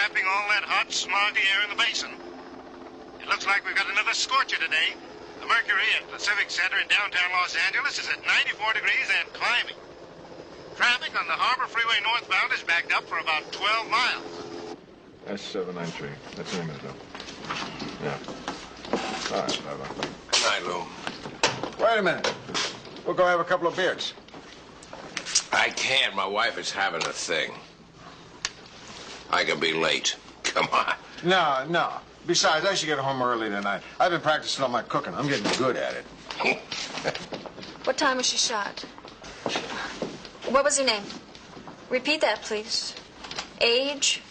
trapping all that hot, smoggy air in the basin. It looks like we've got another scorcher today. The mercury at Pacific Center in downtown Los Angeles is at 94 degrees and climbing. Traffic on the Harbor Freeway northbound is backed up for about 12 miles. That's 793. That's the name of it, though. Yeah. All right, bye-bye. Good night, Lou. Wait a minute. We'll go have a couple of beers. I can't. My wife is having a thing. I can be late. Come on. No. Besides, I should get home early tonight. I've been practicing on my cooking. I'm getting good at it. What time was she shot? What was her name? Repeat that, please. Age?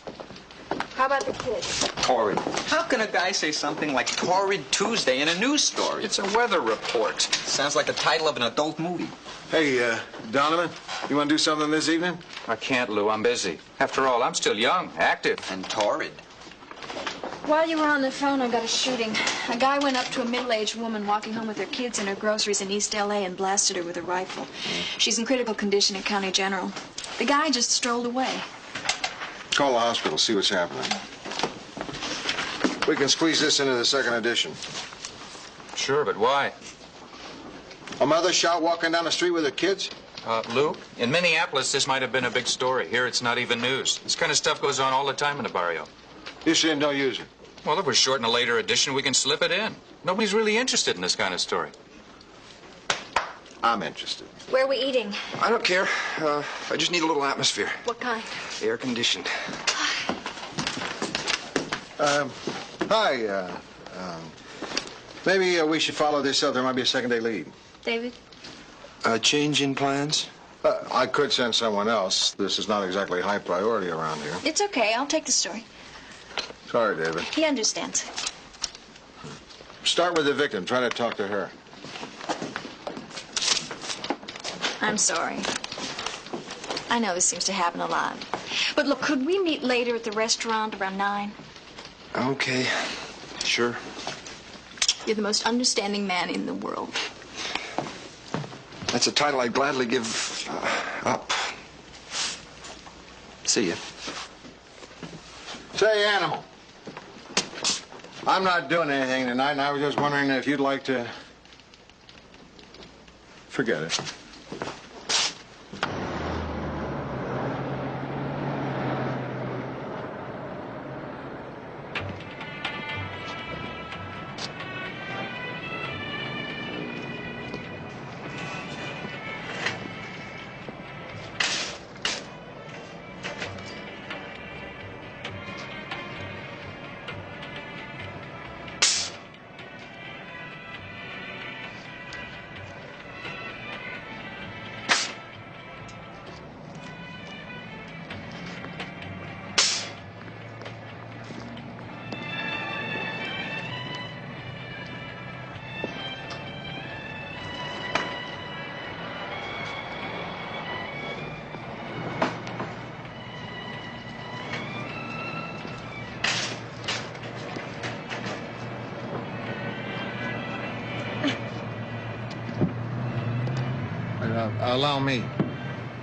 How about the kid? Torrid. How can a guy say something like Torrid Tuesday in a news story? It's a weather report. Sounds like the title of an adult movie. Hey, Donovan, you want to do something this evening? I can't, Lou. I'm busy. After all, I'm still young, active. And torrid. While you were on the phone, I got a shooting. A guy went up to a middle-aged woman walking home with her kids and her groceries in East L.A. and blasted her with a rifle. She's in critical condition at County General. The guy just strolled away. Call the hospital, see what's happening. We can squeeze this into the second edition. Sure, but why? A mother shot walking down the street with her kids? Lou, in Minneapolis, this might have been a big story. Here, it's not even news. This kind of stuff goes on all the time in the Barrio. You saying don't use it? Well, if we're short in a later edition, we can slip it in. Nobody's really interested in this kind of story. I'm interested. Where are we eating? I don't care. I just need a little atmosphere. What kind? Air conditioned. Hi, maybe we should follow this up. There might be a second-day lead. David? Change in plans? I could send someone else. This is not exactly high priority around here. It's okay. I'll take the story. Sorry, David. He understands. Start with the victim. Try to talk to her. I'm sorry. I know this seems to happen a lot. But look, could we meet later at the restaurant around 9? Okay. Sure. You're the most understanding man in the world. That's a title I'd gladly give up. See ya. Say, Animal. I'm not doing anything tonight, and I was just wondering if you'd like to... Forget it. Allow me.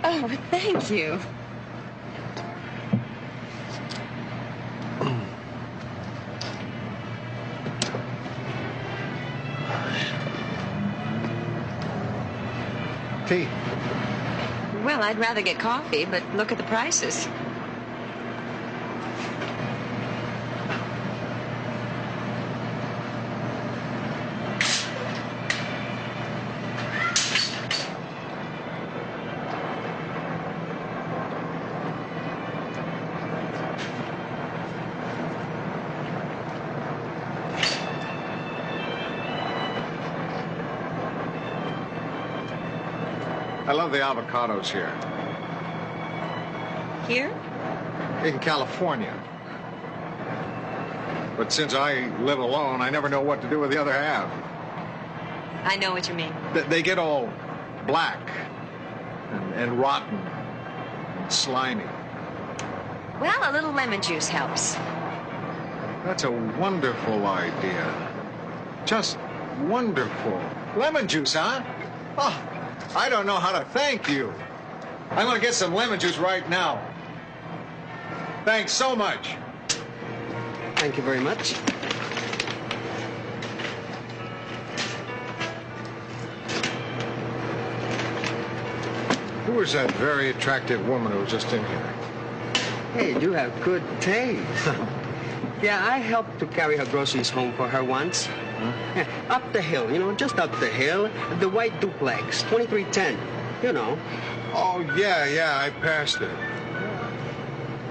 Oh, thank you. Tea. Well, I'd rather get coffee, but look at the prices. I love the avocados here. Here? In California. But since I live alone, I never know what to do with the other half. I know what you mean. They get all black and rotten and slimy. Well, a little lemon juice helps. That's a wonderful idea. Just wonderful. Lemon juice, huh? Oh, I don't know how to thank you. I'm going to get some lemon juice right now. Thanks so much. Thank you very much. Who was that very attractive woman who was just in here? Hey, you have good taste. Yeah, I helped to carry her groceries home for her once. Huh? Yeah, up the hill, just up the hill. The white duplex, 2310. You know. Oh, yeah, I passed it.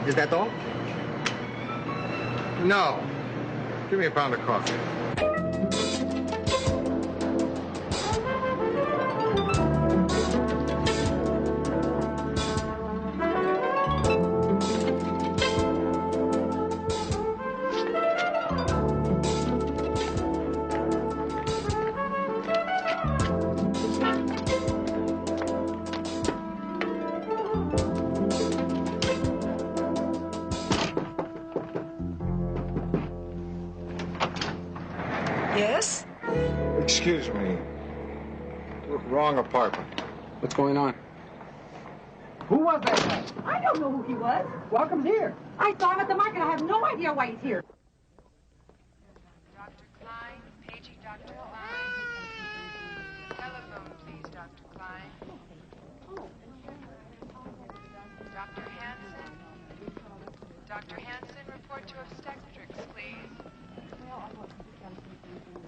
Is that all? No. Give me a pound of coffee. Yes? Excuse me. Wrong apartment. What's going on? Who was that guy? I don't know who he was. Welcome here. I saw him at the market. I have no idea why he's here. Dr. Klein, paging Dr. Klein. Telephone, please, Dr. Klein. Dr. Hansen. Dr. Hansen, report to obstetrics, please.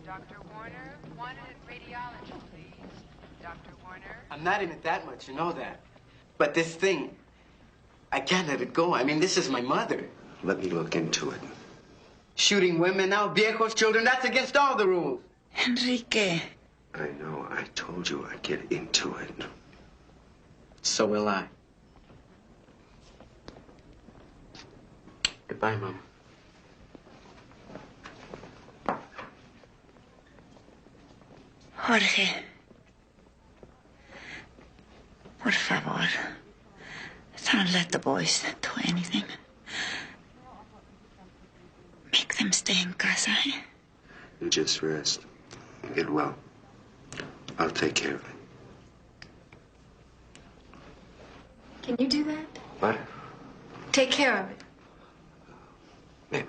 Dr. Warner, wanted in radiology, please. Dr. Warner. I'm not in it that much, you know that. But this thing, I can't let it go. I mean, this is my mother. Let me look into it. Shooting women now, viejos, children, that's against all the rules. Enrique. I know. I told you I'd get into it. So will I. Goodbye, Mom. Jorge. Por favor. Don't let the boys do anything. Make them stay in casa, eh? You just rest. Get well. I'll take care of it. Can you do that? What? Take care of it. Maybe.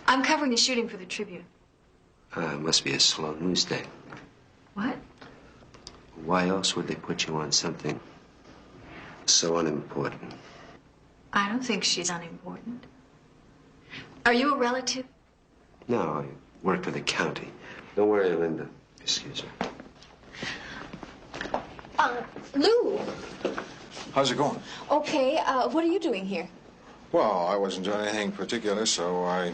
I'm covering the shooting for the Tribune. Must be a slow news day. What? Why else would they put you on something so unimportant? I don't think she's unimportant. Are you a relative? No, I work for the county. Don't worry, Linda. Excuse me. Lou. How's it going? Okay, what are you doing here? Well, I wasn't doing anything particular, so I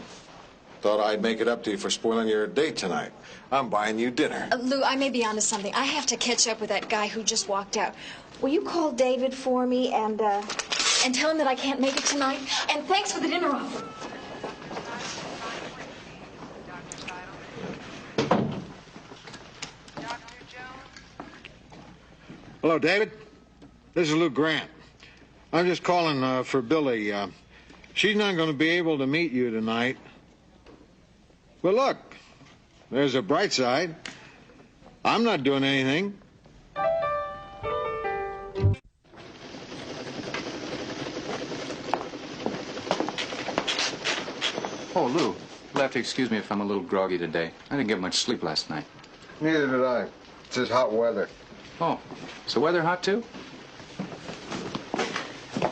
thought I'd make it up to you for spoiling your date tonight. I'm buying you dinner. Lou, I may be onto something. I have to catch up with that guy who just walked out. Will you call David for me and tell him that I can't make it tonight? And thanks for the dinner offer. Hello, David. This is Lou Grant. I'm just calling for Billy. She's not going to be able to meet you tonight. But look, there's a bright side. I'm not doing anything. Oh, Lou, you'll have to excuse me if I'm a little groggy today. I didn't get much sleep last night. Neither did I. It's this hot weather. Oh, is the weather hot too?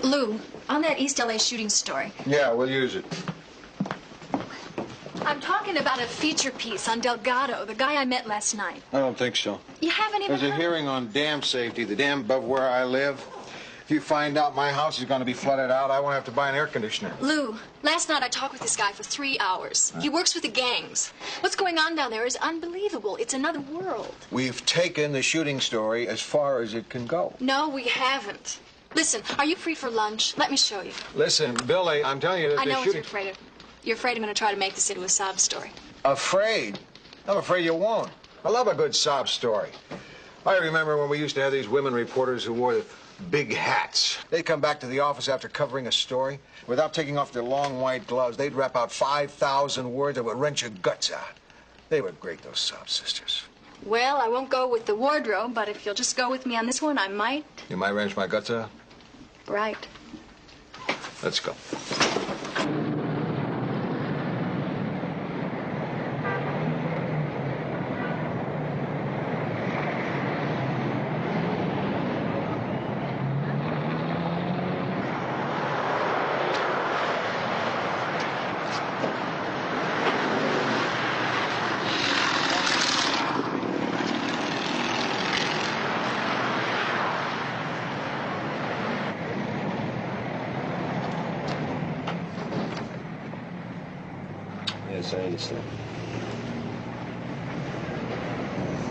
Lou, on that East LA shooting story. Yeah, we'll use it. I'm talking about a feature piece on Delgado, the guy I met last night. I don't think so. You haven't even There's a heard? hearing on dam safety, the dam above where I live. If you find out my house is going to be flooded out, I won't have to buy an air conditioner. Lou, last night I talked with this guy for 3 hours. He works with the gangs. What's going on down there is unbelievable. It's another world. We've taken the shooting story as far as it can go. No, we haven't. Listen, are you free for lunch? Let me show you. Listen, Billy, I'm telling you that I know the what shooting... you're afraid of. You're afraid I'm going to try to make this into a sob story. Afraid? I'm afraid you won't. I love a good sob story. I remember when we used to have these women reporters who wore the big hats. They'd come back to the office after covering a story. Without taking off their long white gloves, they'd rap out 5,000 words that would wrench your guts out. They were great, those sob sisters. Well, I won't go with the wardrobe, but if you'll just go with me on this one, I might. You might wrench my guts out? Right. Let's go. Yes, I understand.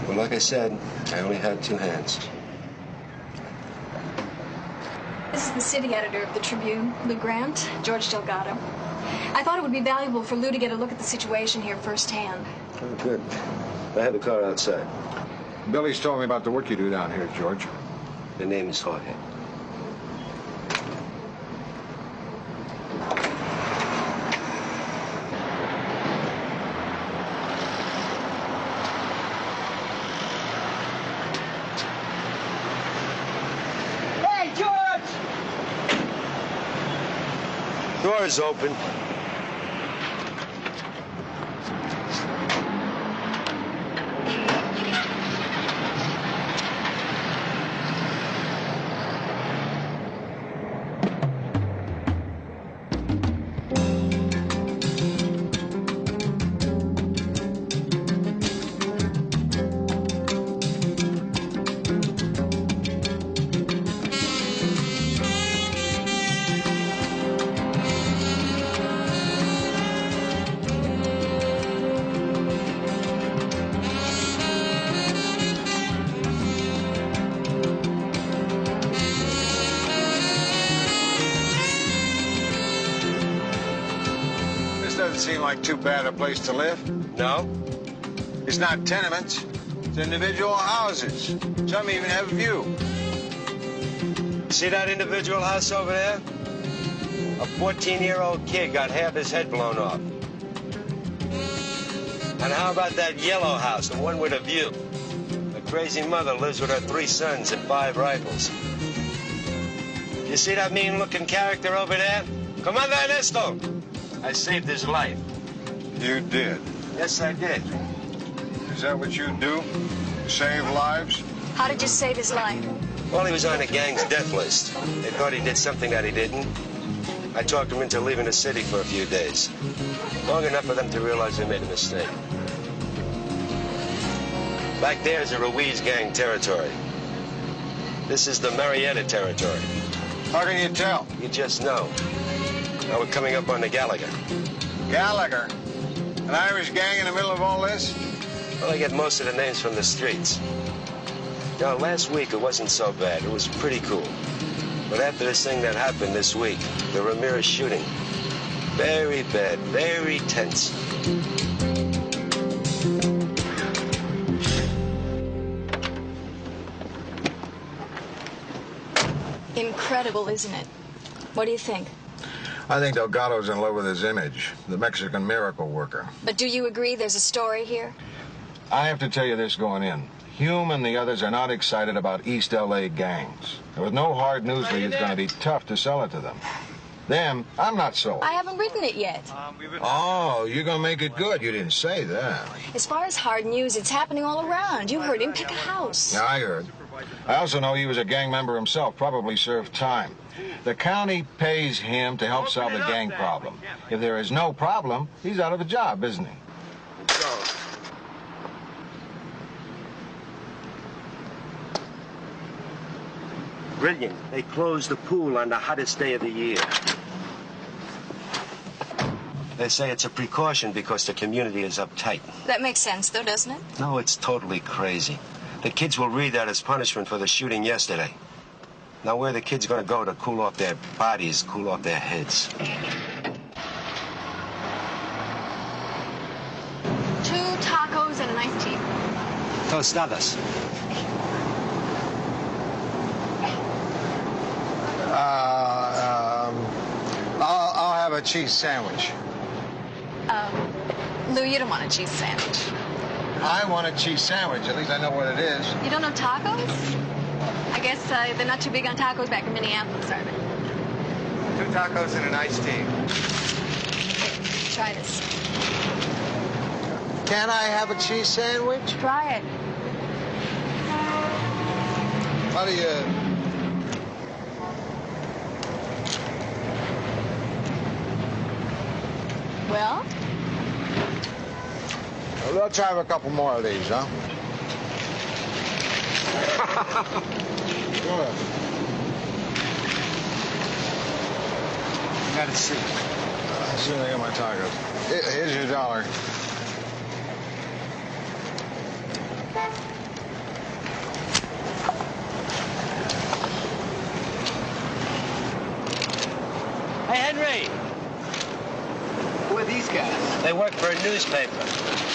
Well, like I said, I only had 2 hands. This is the city editor of the Tribune, Lou Grant, George Delgado. I thought it would be valuable for Lou to get a look at the situation here firsthand. Oh, good. I have a car outside. Billy's told me about the work you do down here, George. The name is Jorge. Hey, George! Door is open. Doesn't seem like too bad a place to live. No? It's not tenements. It's individual houses. Some even have a view. See that individual house over there? A 14-year-old kid got half his head blown off. And how about that yellow house, the one with a view? The crazy mother lives with her 3 sons and 5 rifles. You see that mean-looking character over there? Commander Ernesto! I saved his life. You did? Yes, I did. Is that what you do? Save lives? How did you save his life? Well, he was on the gang's death list. They thought he did something that he didn't. I talked him into leaving the city for a few days. Long enough for them to realize they made a mistake. Back there is the Ruiz gang territory. This is the Marietta territory. How can you tell? You just know. Now we're coming up on the Gallagher. Gallagher? An Irish gang in the middle of all this? Well, I get most of the names from the streets. You know, last week it wasn't so bad. It was pretty cool. But after this thing that happened this week, the Ramirez shooting, very bad, very tense. Incredible, isn't it? What do you think? I think Delgado's in love with his image, the Mexican miracle worker. But do you agree there's a story here? I have to tell you this going in. Hume and the others are not excited about East L.A. gangs. And with no hard news lead, it's going to be tough to sell it to them. Them, I'm not sold. I haven't written it yet. Oh, you're going to make it good. You didn't say that. As far as hard news, it's happening all around. You heard him pick a house. Yeah, I heard. I also know he was a gang member himself, probably served time. The county pays him to help solve the gang problem. If there is no problem, he's out of a job, isn't he? Brilliant. They closed the pool on the hottest day of the year. They say it's a precaution because the community is uptight. That makes sense, though, doesn't it? No, it's totally crazy. The kids will read that as punishment for the shooting yesterday. Now, where are the kids going to go to cool off their bodies, cool off their heads? 2 tacos and an iced tea. Tostadas. I'll have a cheese sandwich. Lou, you don't want a cheese sandwich. I want a cheese sandwich. At least I know what it is. You don't know tacos? I guess they're not too big on tacos back in Minneapolis, are they? 2 tacos and an iced tea. Here, try this. Can I have a cheese sandwich? Try it. How do you... Well? Let's have a couple more of these, huh? Good. You gotta see. As soon as I get my tacos. Here's your $1. Hey, Henry. Who are these guys? They work for a newspaper.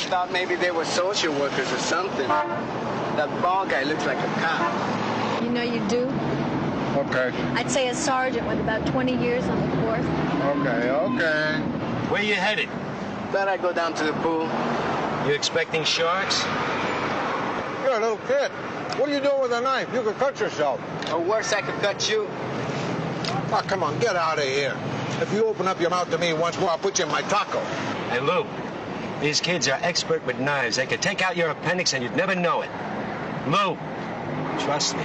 Thought maybe they were social workers or something. That bald guy looks like a cop. You know you do? Okay. I'd say a sergeant with about 20 years on the force. Okay. Where you headed? Thought I'd go down to the pool. You expecting sharks? You're a little kid. What are you doing with a knife? You could cut yourself. Or worse, I could cut you. Oh, come on, get out of here. If you open up your mouth to me once more, I'll put you in my taco. Hey, Lou, these kids are expert with knives. They could take out your appendix and you'd never know it. Lou, trust me.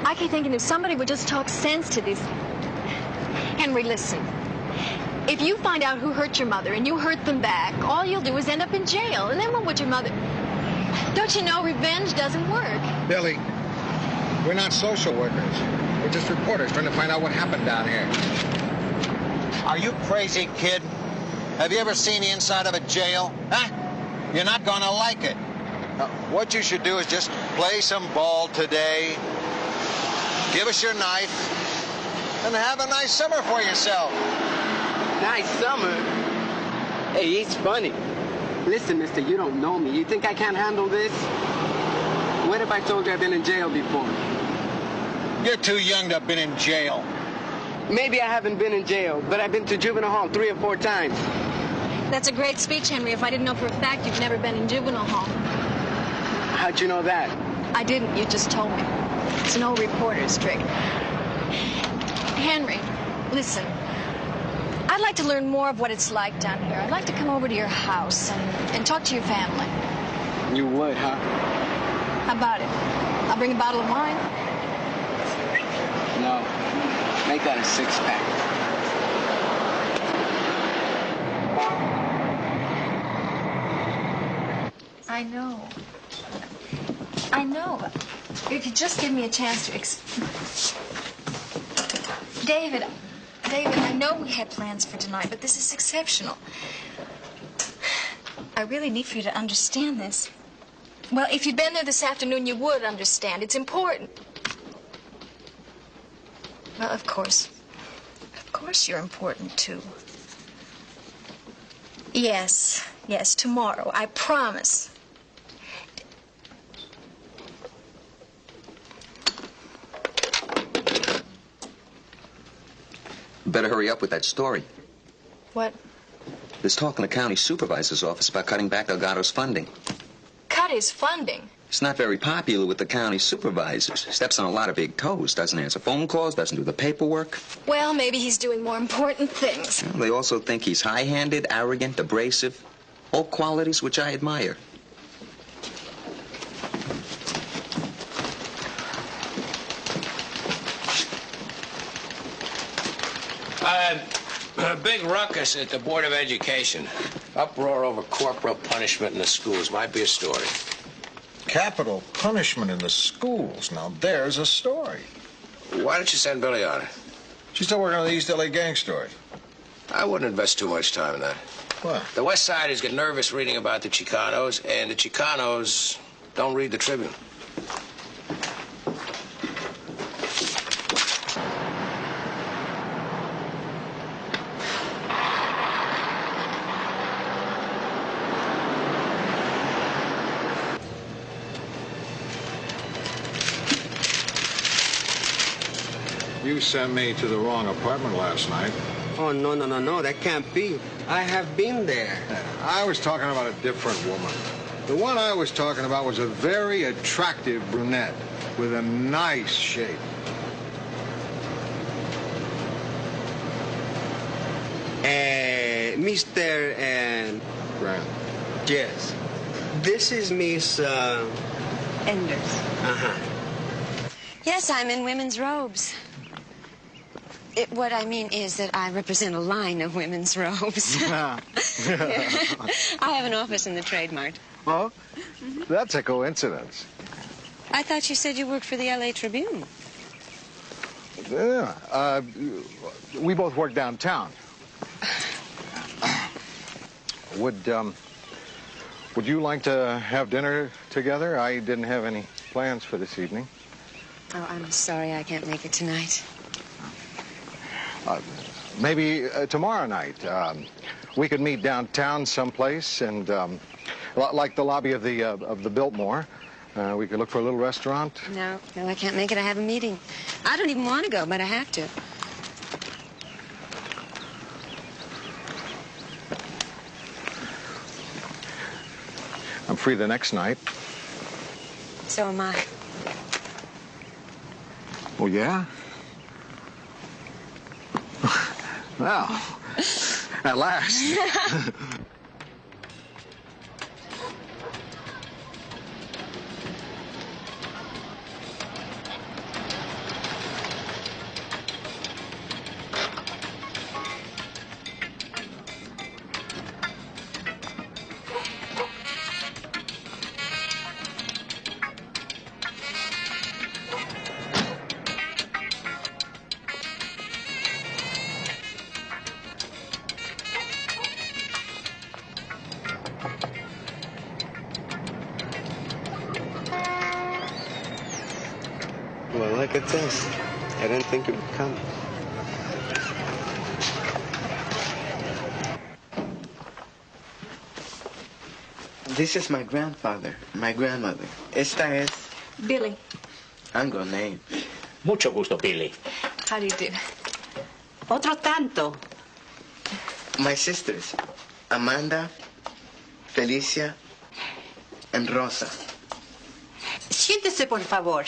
I keep thinking if somebody would just talk sense to these... Henry, listen. If you find out who hurt your mother and you hurt them back, all you'll do is end up in jail. And then what would your mother... Don't you know revenge doesn't work? Billy, we're not social workers. We're just reporters trying to find out what happened down here. Are you crazy, kid? Have you ever seen the inside of a jail? Huh? You're not gonna like it. What you should do is just play some ball today, give us your knife, and have a nice summer for yourself. Nice summer? Hey, he's funny. Listen, mister, you don't know me. You think I can't handle this? What if I told you I've been in jail before? You're too young to have been in jail. Maybe I haven't been in jail, but I've been to juvenile hall 3 or 4 times. That's a great speech, Henry, if I didn't know for a fact you've never been in juvenile hall. How'd you know that? I didn't. You just told me. It's an old reporter's trick. Henry, listen. I'd like to learn more of what it's like down here. I'd like to come over to your house and talk to your family. You would, huh? How about it? I'll bring a bottle of wine. No. Make that a 6-pack. I know. I know. If you just give me a chance to David, I know we had plans for tonight, but this is exceptional. I really need for you to understand this. Well, if you'd been there this afternoon, you would understand. It's important. Well, of course. Of course you're important, too. Yes, tomorrow. I promise. Better hurry up with that story. What? There's talk in the county supervisor's office about cutting back Delgado's funding. Cut his funding? It's not very popular with the county supervisors. Steps on a lot of big toes. Doesn't answer phone calls, doesn't do the paperwork. Well, maybe he's doing more important things. Well, they also think he's high-handed, arrogant, abrasive. All qualities which I admire. A big ruckus at the Board of Education. Uproar over corporal punishment in the schools. Might be a story. Capital punishment in the schools. Now, there's a story. Why don't you send Billy on it? She's still working on the East LA gang story. I wouldn't invest too much time in that. What? The West Siders get nervous reading about the Chicanos, and the Chicanos don't read the Tribune. You sent me to the wrong apartment last night. Oh, no. That can't be. I have been there. I was talking about a different woman. The one I was talking about was a very attractive brunette with a nice shape. Mr. Grant. Yes. This is Miss, Enders. Uh-huh. Yes, I'm in women's robes. What I mean is that I represent a line of women's robes. I have an office in the Trade Mart. Oh? That's a coincidence. I thought you said you worked for the L.A. Tribune. Yeah. We both work downtown. Would you like to have dinner together? I didn't have any plans for this evening. Oh, I'm sorry I can't make it tonight. Maybe tomorrow night. We could meet downtown someplace, and like the lobby of the Biltmore. We could look for a little restaurant. No, I can't make it. I have a meeting. I don't even want to go, but I have to. I'm free the next night. So am I. Oh, yeah? Well, at last. Well, look at this. I didn't think it would come. This is my grandfather, my grandmother. Esta es... Billy. Anglo name. Mucho gusto, Billy. How do you do? Otro tanto. My sisters, Amanda, Felicia, and Rosa. Siéntese, por favor.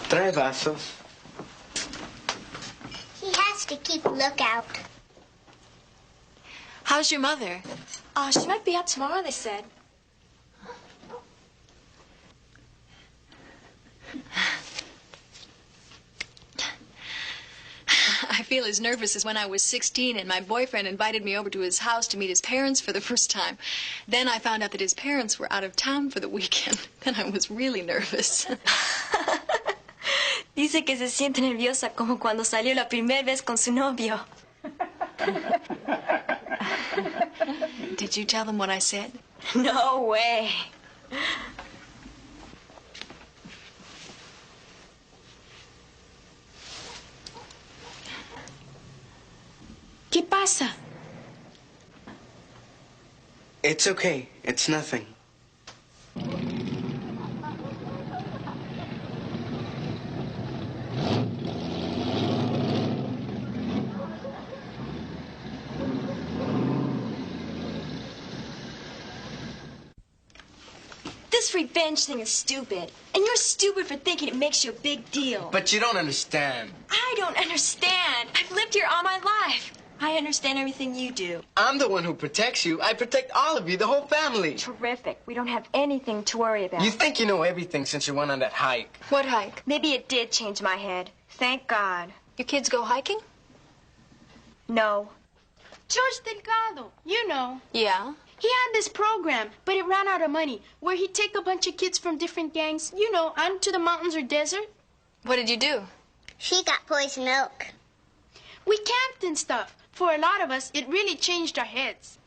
Trae vasos. He has to keep a lookout. How's your mother? She might be up tomorrow, they said. I feel as nervous as when I was 16 and my boyfriend invited me over to his house to meet his parents for the first time. Then I found out that his parents were out of town for the weekend. Then I was really nervous. Dice que se siente nerviosa como cuando salió la primera vez con su novio. Did you tell them what I said? No way. ¿Qué pasa? It's okay. It's nothing. This revenge thing is stupid. And you're stupid for thinking it makes you a big deal. But you don't understand. I don't understand. I've lived here all my life. I understand everything you do. I'm the one who protects you. I protect all of you, the whole family. Terrific. We don't have anything to worry about. You think you know everything since you went on that hike. What hike? Maybe it did change my head. Thank God. Your kids go hiking? No. George Delgado, you know. Yeah? He had this program, but it ran out of money, where he'd take a bunch of kids from different gangs, you know, out into the mountains or desert. What did you do? She got poison oak. We camped and stuff. For a lot of us, it really changed our heads.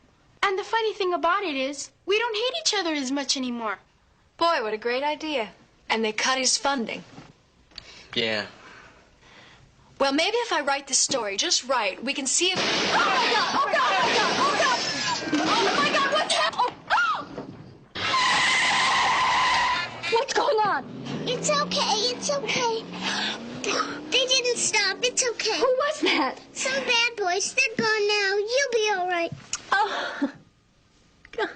And the funny thing about it is, we don't hate each other as much anymore. Boy, what a great idea. And they cut his funding. Yeah. Well, maybe if I write this story, just right, we can see if... Oh, my God! Oh, God! Oh, God! Oh, God! Oh, my God! What's happening? Oh! What's going on? It's okay. It's okay. They didn't stop. It's okay. Who was that? Some bad boys. They're gone now. You'll be all right. Oh. God.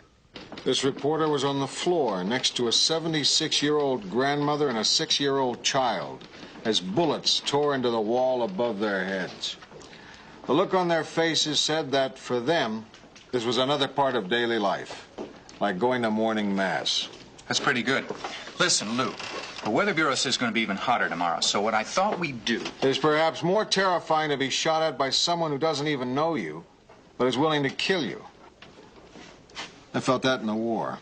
This reporter was on the floor next to a 76-year-old grandmother and a 6-year-old child as bullets tore into the wall above their heads. The look on their faces said that for them, this was another part of daily life, like going to morning mass. That's pretty good. Listen, Lou, the Weather Bureau says it's going to be even hotter tomorrow, so what I thought we'd do... It is perhaps more terrifying to be shot at by someone who doesn't even know you, but is willing to kill you. I felt that in the war.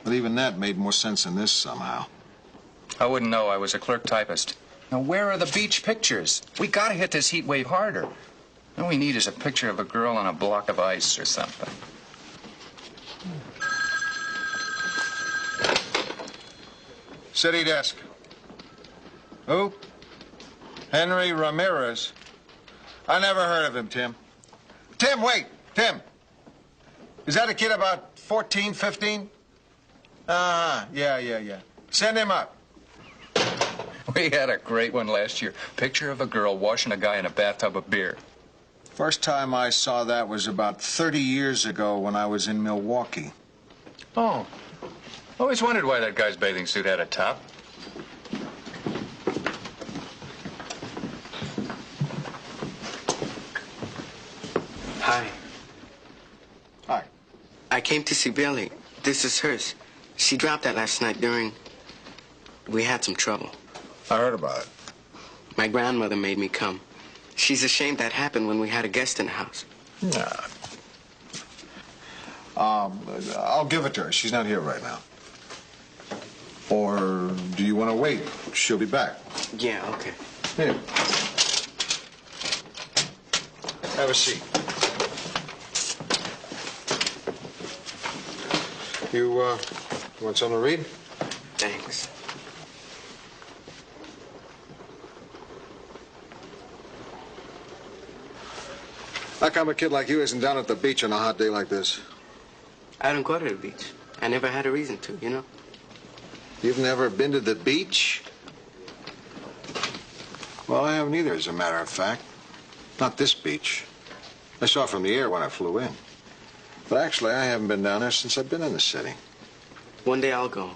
But even that made more sense in this somehow. I wouldn't know. I was a clerk typist. Now, where are the beach pictures? We gotta hit this heat wave harder. All we need is a picture of a girl on a block of ice or something. City desk. Who? Henry Ramirez. I never heard of him, Tim. Tim, wait. Tim. Is that a kid about 14, 15? Yeah. Send him up. We had a great one last year. Picture of a girl washing a guy in a bathtub of beer. First time I saw that was about 30 years ago when I was in Milwaukee. Oh. Always wondered why that guy's bathing suit had a top. Hi. Hi. I came to see Billy. This is hers. She dropped that last night we had some trouble. I heard about it. My grandmother made me come. She's ashamed that happened when we had a guest in the house. Nah. I'll give it to her. She's not here right now. Or do you want to wait? She'll be back. Yeah, okay. Here. Have a seat. You want something to read? Thanks. How come a kid like you isn't down at the beach on a hot day like this? I don't go to the beach. I never had a reason to, you know? You've never been to the beach? Well, I haven't either, as a matter of fact. Not this beach. I saw it from the air when I flew in. But actually, I haven't been down there since I've been in the city. One day I'll go.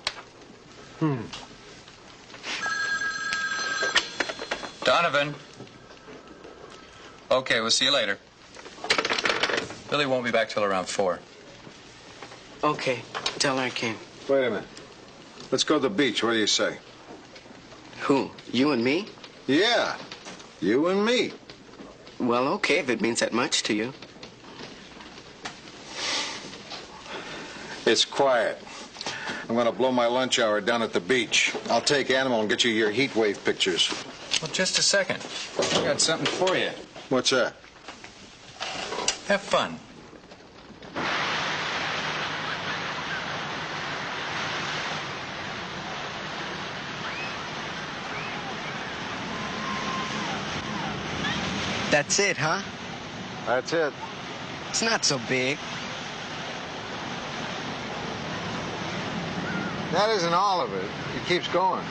Donovan. Okay, we'll see you later. Billy won't be back till around 4. Okay, tell her I came. Wait a minute. Let's go to the beach. What do you say? Who? You and me? Yeah, you and me. Well, okay, if it means that much to you. It's quiet. I'm going to blow my lunch hour down at the beach. I'll take Animal and get you your heat wave pictures. Well, just a second. I got something for you. What's that? Have fun. That's it, huh? That's it. It's not so big. That isn't all of it. It keeps going.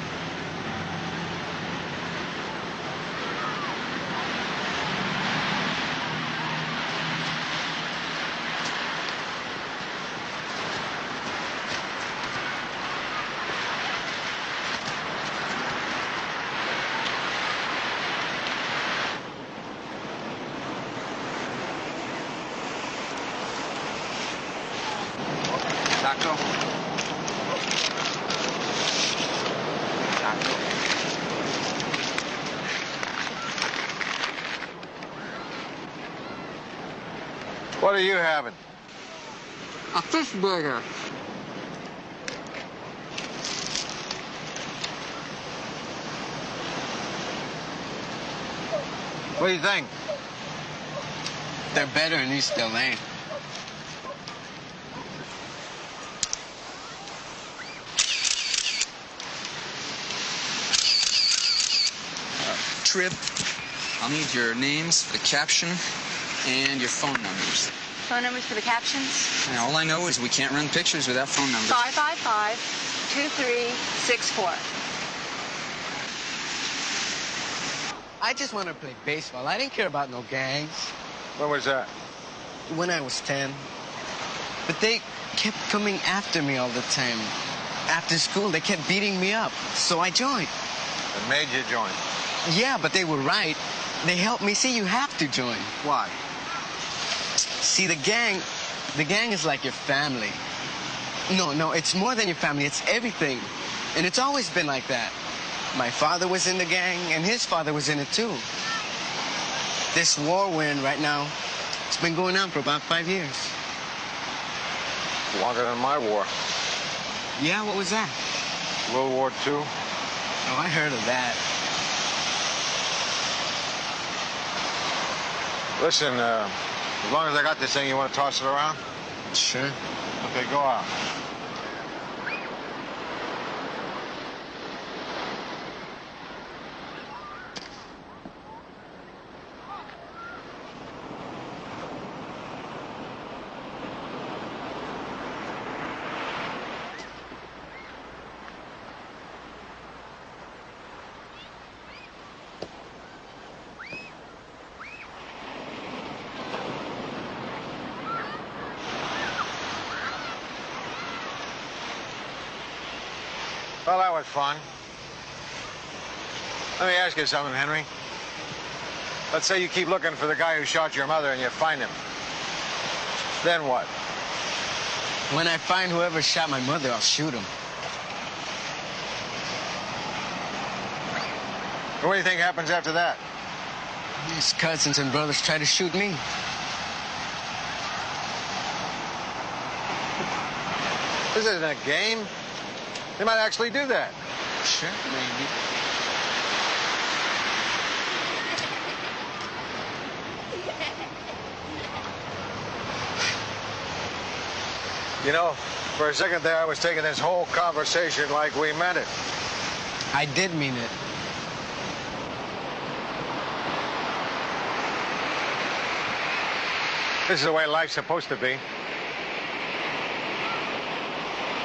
Taco. What are you having? A fish burger. What do you think? They're better in East LA. Trip. I'll need your names, the caption, and your phone numbers. Phone numbers for the captions? And all I know is we can't run pictures without phone numbers. 555-2364. I just want to play baseball. I didn't care about no gangs. When was that? When I was 10. But they kept coming after me all the time. After school, they kept beating me up. So I joined. It made you join. Yeah, but they were right. They helped me see you have to join. Why? See, the gang is like your family. No, it's more than your family. It's everything. And it's always been like that. My father was in the gang, and his father was in it, too. This war we're in right now, it's been going on for about 5 years. Longer than my war. Yeah, what was that? World War II. Oh, I heard of that. Listen, as long as I got this thing, you want to toss it around? Sure. Okay, go out. Well, that was fun. Let me ask you something, Henry. Let's say you keep looking for the guy who shot your mother and you find him. Then what? When I find whoever shot my mother, I'll shoot him. What do you think happens after that? His cousins and brothers try to shoot me. This isn't a game. They might actually do that. Sure, maybe. You know, for a second there, I was taking this whole conversation like we meant it. I did mean it. This is the way life's supposed to be.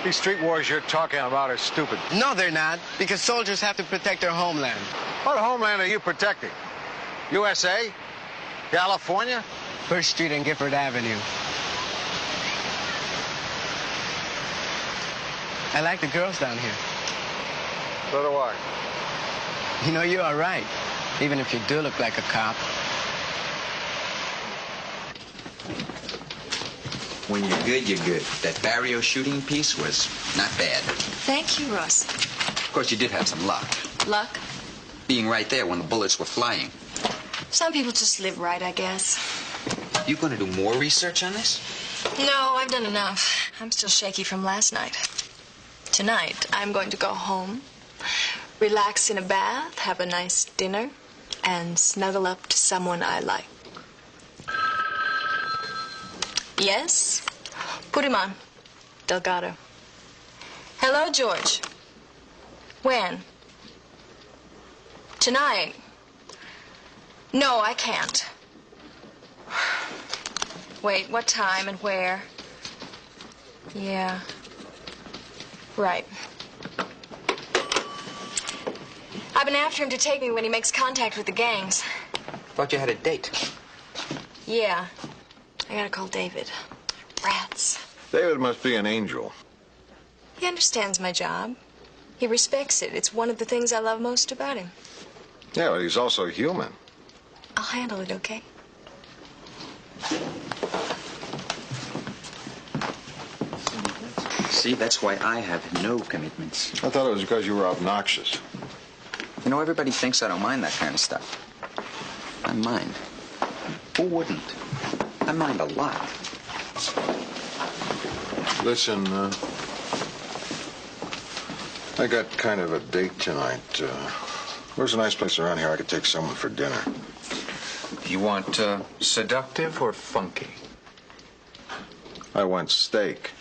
These street wars you're talking about are stupid. No, they're not, because soldiers have to protect their homeland. What homeland are you protecting? USA? California? First Street and Gifford Avenue. I like the girls down here. So do I. You know, you're all right, even if you do look like a cop. When you're good, you're good. That Barrio shooting piece was not bad. Thank you, Russ. Of course, you did have some luck. Luck? Being right there when the bullets were flying. Some people just live right, I guess. You gonna do more research on this? No, I've done enough. I'm still shaky from last night. Tonight, I'm going to go home, relax in a bath, have a nice dinner, and snuggle up to someone I like. Yes? Put him on. Delgado. Hello, George. When? Tonight? No, I can't. Wait, what time and where? Yeah. Right. I've been after him to take me when he makes contact with the gangs. Thought you had a date. Yeah. I gotta call David. Rats. David must be an angel. He understands my job. He respects it. It's one of the things I love most about him. Yeah, but he's also human. I'll handle it, okay? See, that's why I have no commitments. I thought it was because you were obnoxious. You know, everybody thinks I don't mind that kind of stuff. I mind. Who wouldn't? I mind a lot. Listen, I got kind of a date tonight. Where's a nice place around here I could take someone for dinner? You want seductive or funky? I want steak.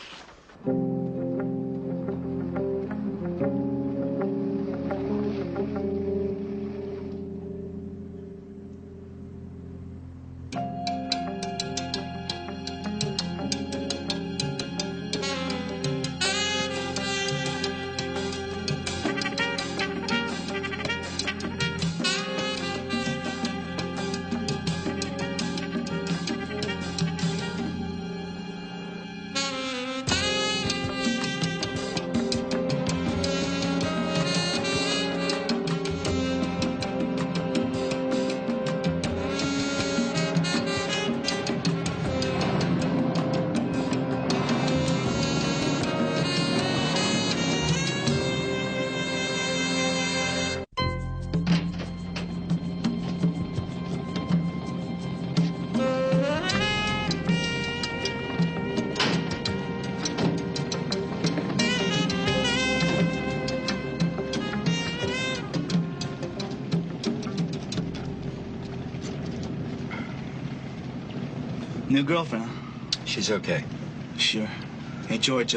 New girlfriend, huh? She's okay. Sure. Hey, George,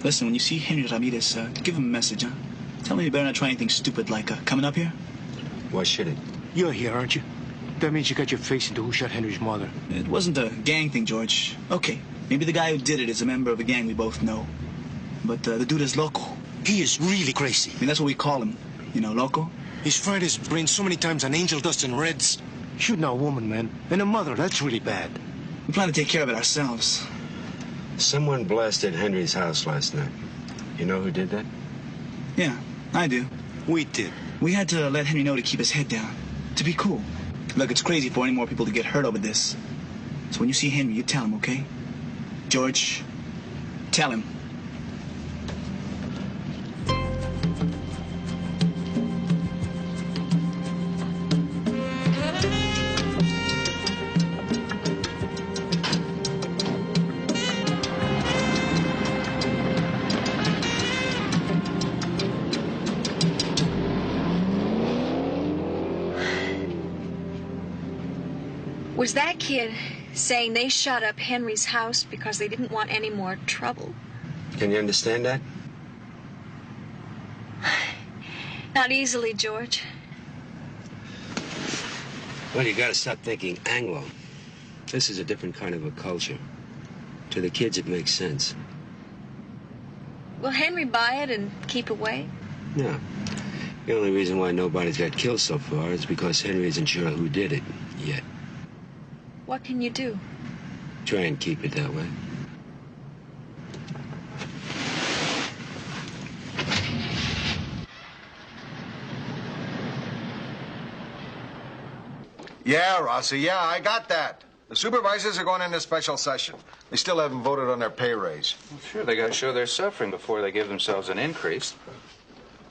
listen, when you see Henry Ramirez, give him a message, huh? Tell him he better not try anything stupid like coming up here. Why should it? You're here, aren't you? That means you got your face into who shot Henry's mother. It wasn't a gang thing, George. Okay, maybe the guy who did it is a member of a gang we both know. But the dude is loco. He is really crazy. I mean, that's what we call him. You know, loco? He's fried his brain so many times on angel dust and reds. Shooting a woman, man. And a mother, that's really bad. We plan to take care of it ourselves. Someone blasted Henry's house last night. You know who did that? Yeah, I do. We did. We had to let Henry know to keep his head down. To be cool. Look, it's crazy for any more people to get hurt over this. So when you see Henry, you tell him, okay? George, tell him. Was that kid saying they shot up Henry's house because they didn't want any more trouble? Can you understand that? Not easily, George. Well, you gotta stop thinking Anglo. This is a different kind of a culture. To the kids, it makes sense. Will Henry buy it and keep away? No. The only reason why nobody's got killed so far is because Henry isn't sure who did it yet. What can you do? Try and keep it that way. Yeah, Rossi, yeah, I got that. The supervisors are going into special session. They still haven't voted on their pay raise. Well, sure, they got to show they're suffering before they give themselves an increase.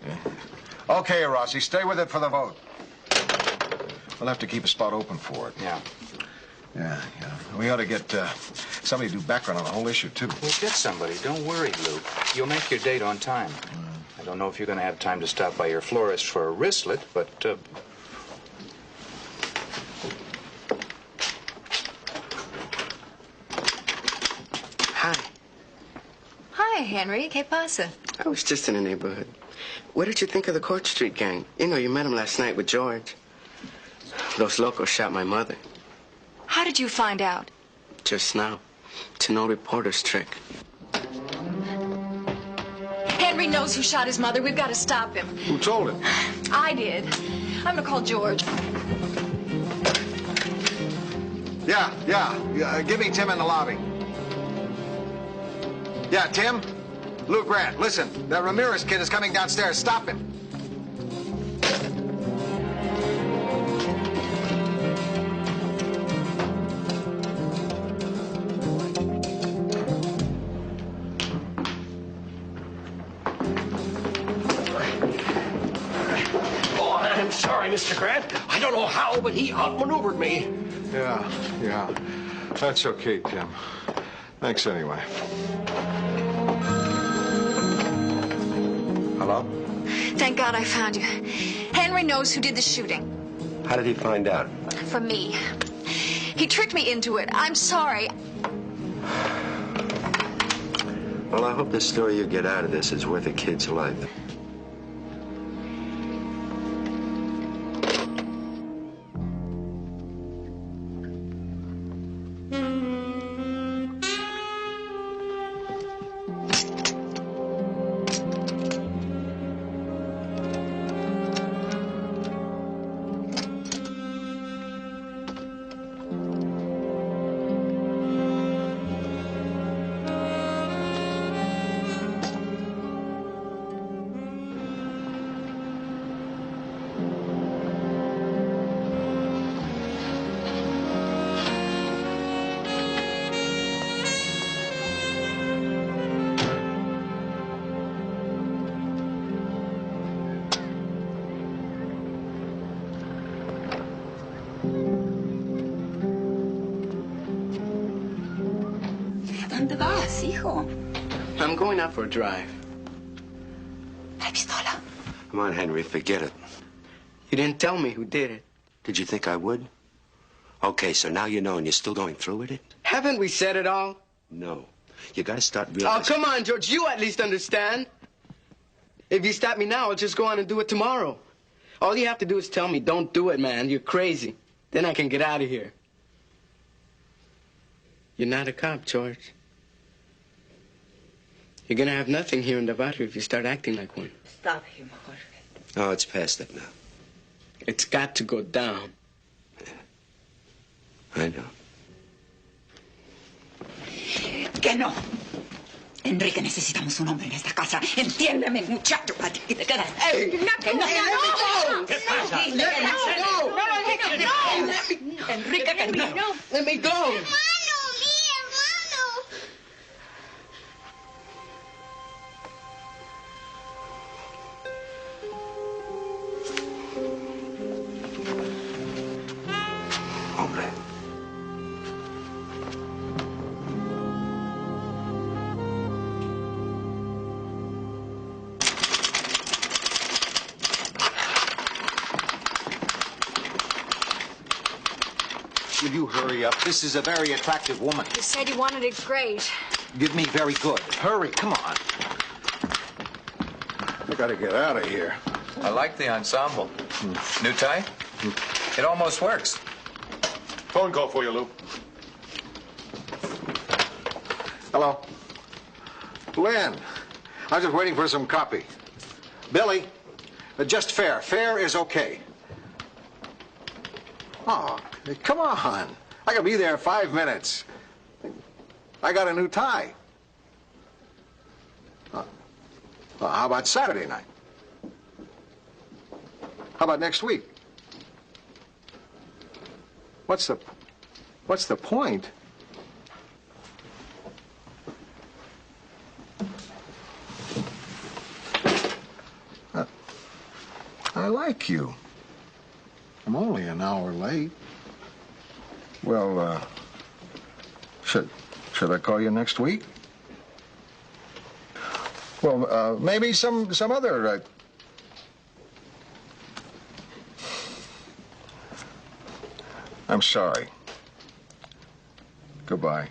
Yeah. Okay, Rossi, stay with it for the vote. We'll have to keep a spot open for it. Yeah. Yeah. We ought to get somebody to do background on the whole issue, too. We'll get somebody. Don't worry, Luke. You'll make your date on time. I don't know if you're going to have time to stop by your florist for a wristlet, but... Hi. Hi, Henry. ¿Qué pasa? I was just in the neighborhood. What did you think of the Court Street gang? You know, you met them last night with George. Those locos shot my mother. How did you find out? Just now. It's an old reporter's trick. Henry knows who shot his mother. We've got to stop him. Who told him? I did. I'm going to call George. Yeah. Give me Tim in the lobby. Yeah, Tim? Luke Grant, listen. That Ramirez kid is coming downstairs. Stop him. Oh, I'm sorry, Mr. Grant. I don't know how, but he outmaneuvered me. Yeah. That's okay, Tim. Thanks anyway. Hello? Thank God I found you. Henry knows who did the shooting. How did he find out? From me. He tricked me into it. I'm sorry. Well, I hope the story you get out of this is worth a kid's life. ¿Dónde vas, hijo? I'm going out for a drive. La pistola. Come on, Henry, forget it. You didn't tell me who did it. Did you think I would? Okay, so now you know and you're still going through with it? Haven't we said it all? No. You gotta start Oh, realizing... come on, George. You at least understand. If you stop me now, I'll just go on and do it tomorrow. All you have to do is tell me, don't do it, man. You're crazy. Then I can get out of here. You're not a cop, George. You're gonna have nothing here in the barrio if you start acting like one. Stop him, Jorge. Oh, it's past that now. It's got to go down. I know. Que no. Enrique, necesitamos un hombre en esta casa. Entiéndeme, muchacho. ¿A ti qué te quedas? Que no. ¿Qué pasa? Enrique, que no. Let me go. Hombre. Will you hurry up? This is a very attractive woman. You said you wanted it great. Give me very good. Hurry, come on. I gotta get out of here. I like the ensemble. New tie? It almost works. Phone call for you, Lou. Hello. Lynn, I was just waiting for some copy. Billy, just fair. Fair is okay. Oh, come on. I can be there in 5 minutes. I got a new tie. Well, how about Saturday night? How about next week? What's the point? I like you. I'm only an hour late. Well, should I call you next week? Well, maybe some other. I'm sorry. Goodbye.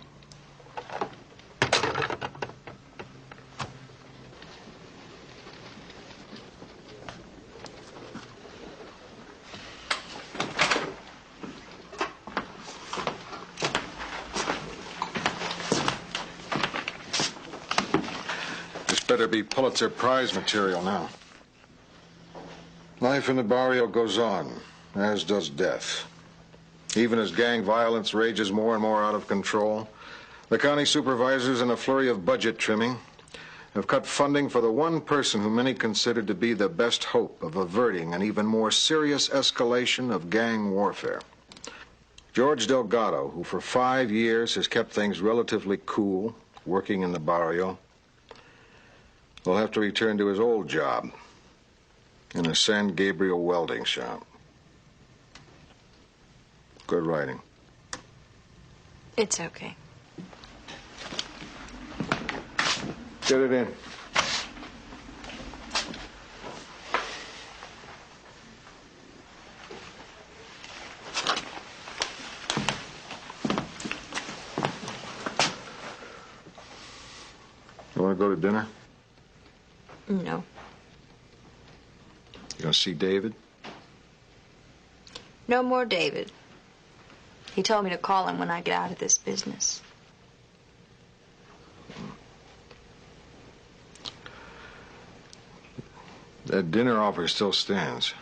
This better be Pulitzer Prize material now. Life in the barrio goes on, as does death. Even as gang violence rages more and more out of control, the county supervisors, in a flurry of budget trimming, have cut funding for the one person whom many consider to be the best hope of averting an even more serious escalation of gang warfare. George Delgado, who for 5 years has kept things relatively cool, working in the barrio, will have to return to his old job in a San Gabriel welding shop. Good writing. It's okay. Get it in. You want to go to dinner? No. You gonna see David? No more David. He told me to call him when I get out of this business. That dinner offer still stands.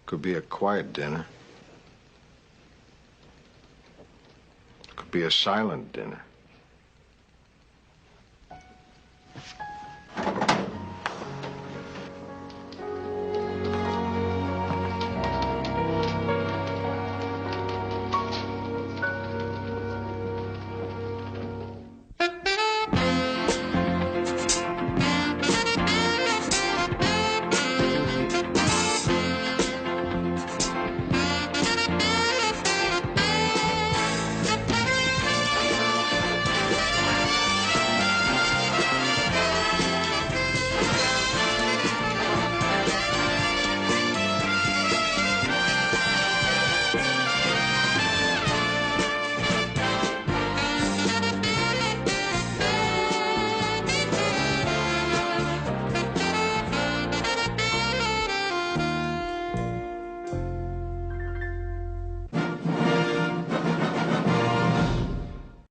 Could be a quiet dinner. Could be a silent dinner.